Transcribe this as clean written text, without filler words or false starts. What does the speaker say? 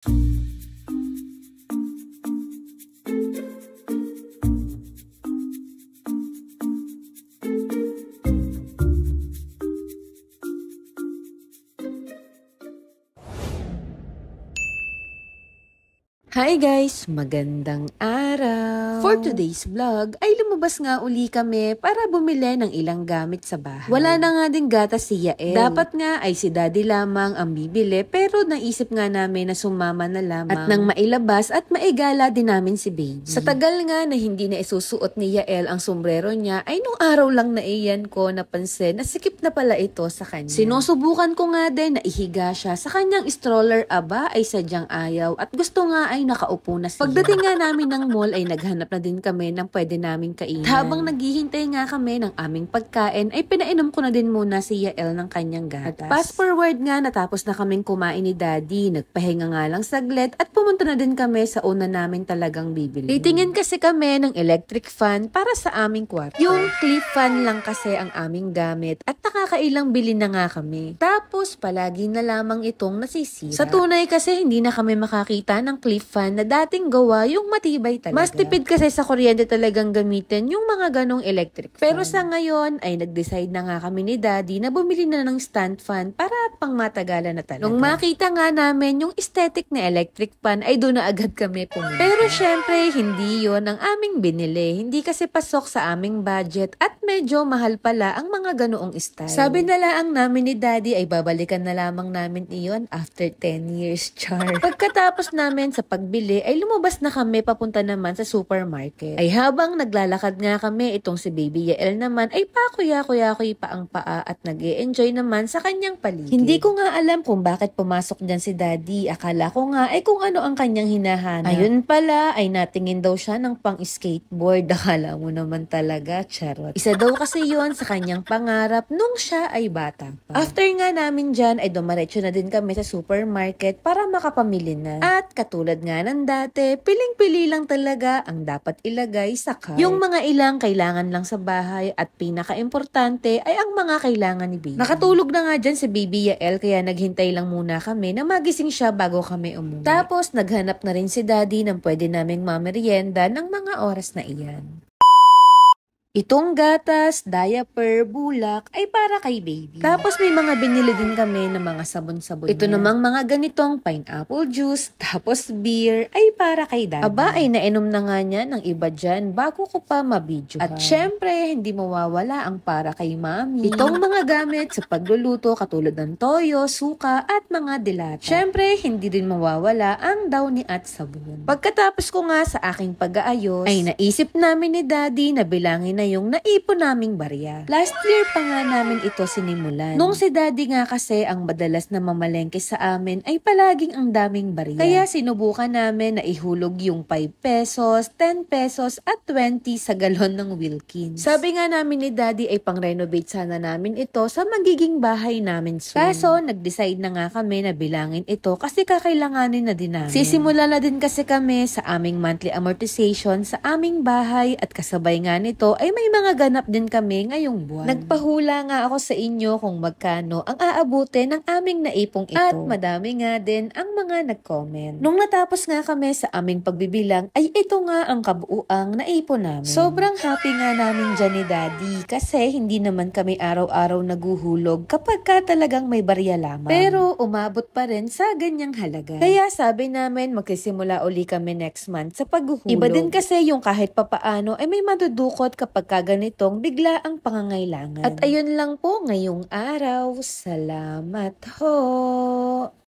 Hi guys! Magandang araw! For today's vlog ay lumabas nga uli kami para bumili ng ilang gamit sa bahay. Wala na nga din gatas si Yael. Dapat nga ay si Daddy lamang ang bibili pero naisip nga namin na sumama na lamang at nang mailabas at maigala din namin si Baby. Sa tagal nga na hindi na isusuot ni Yael ang sombrero niya ay nung araw lang na iyan ko napansin na sikip na pala ito sa kanya. Sinusubukan ko nga din na ihiga siya sa kanyang stroller, aba ay sadyang ayaw at gusto nga ay nakaupo na siya. Pagdating nga namin ng mall ay naghanap na din kami ng pwede naming kainan. At habang naghihintay nga kami ng aming pagkain ay pinainom ko na din muna si Yael ng kanyang gatas. At fast forward nga natapos na kaming kumain ni Daddy, nagpahinga nga lang saglit at pumunta na din kami sa una namin talagang bibili. Titingin kasi kami ng electric fan para sa aming kwarto. Yung clip fan lang kasi ang aming gamit at nakakailang bili na nga kami. Tapos palagi na lamang itong nasisira. Sa tunay kasi hindi na kami makakita ng clip fan na dating gawa yung matibay talaga. Mas tipid kasi sa kuryente talagang gamitin yung mga ganong electric fan. Pero sa ngayon ay nag-decide na nga kami ni Daddy na bumili na ng stand fan para pang matagalan na talaga. Nung makita nga namin yung aesthetic na electric fan ay doon na agad kami pumunta. Pero syempre hindi yon ang aming binili. Hindi kasi pasok sa aming budget at medyo mahal pala ang mga ganoong style. Sabi na lang namin ni Daddy ay babalikan na lamang namin iyon after 10 years, char. Pagkatapos namin sa pagbili ay lumabas na kami papunta naman sa supermarket. Ay habang naglalakad nga kami, itong si Baby Yael naman ay pakuya-kuya-kuy pa ang paa at nag-e-enjoy naman sa kanyang paligid. Hindi ko nga alam kung bakit pumasok dyan si Daddy. Akala ko nga ay kung ano ang kanyang hinahanap. Ayun pala ay natingin daw siya ng pang-skateboard. Akala mo naman talaga, charot. Isa daw kasi yon sa kanyang pangarap nung siya ay bata pa. After nga namin dyan ay dumaretso na din kami sa supermarket para makapamili na. At katulad nga ng dati, piling-pili lang talaga ang dapat ilagay sa cart. Yung mga ilang kailangan lang sa bahay at pinaka-importante ay ang mga kailangan ni Baby. Nakatulog na nga dyan si Baby Yael kaya naghintay lang muna kami na magising siya bago kami umuwi. Tapos naghanap na rin si Daddy ng pwede naming mamerienda ng mga oras na iyan. Itong gatas, diaper, bulak ay para kay Baby. Tapos may mga binili din kami ng mga sabon-sabon. Ito namang mga ganitong pineapple juice, tapos beer ay para kay Daddy. Aba ay nainom na nga niya ng iba dyan bago ko pa mabidyo. At syempre, hindi mawawala ang para kay Mami. Itong mga gamit sa pagluluto katulad ng toyo, suka at mga dilata. Syempre, hindi din mawawala ang downy at sabon. Pagkatapos ko nga sa aking pag-aayos, ay naisip namin ni Daddy na bilangin na yung naipon naming barya. Last year pa nga namin ito sinimulan. Nung si Daddy nga kasi ang madalas na mamalengke sa amin ay palaging ang daming barya. Kaya sinubukan namin na ihulog yung 5 pesos, 10 pesos at 20 sa galon ng Wilkins. Sabi nga namin ni Daddy ay pang-renovate sana namin ito sa magiging bahay namin soon. Kaso nag-decide na nga kami na bilangin ito kasi kakailanganin na din namin. Sisimula na din kasi kami sa aming monthly amortization sa aming bahay at kasabay nga nito ay may mga ganap din kami ngayong buwan. Nagpahula nga ako sa inyo kung magkano ang aabutin ng aming naipong ito. At madami nga din ang mga nag-comment. Nung natapos nga kami sa aming pagbibilang ay ito nga ang kabuuang naipon namin. Sobrang happy nga namin dyan ni Daddy kasi hindi naman kami araw-araw naguhulog kapag ka talagang may barya lamang. Pero umabot pa rin sa ganyang halaga. Kaya sabi namin magsisimula uli kami next month sa paghuhulog. Iba din kasi yung kahit papaano ay may madudukot kapag pagkaganitong bigla ang pangangailangan. At ayun lang po ngayong araw. Salamat ho!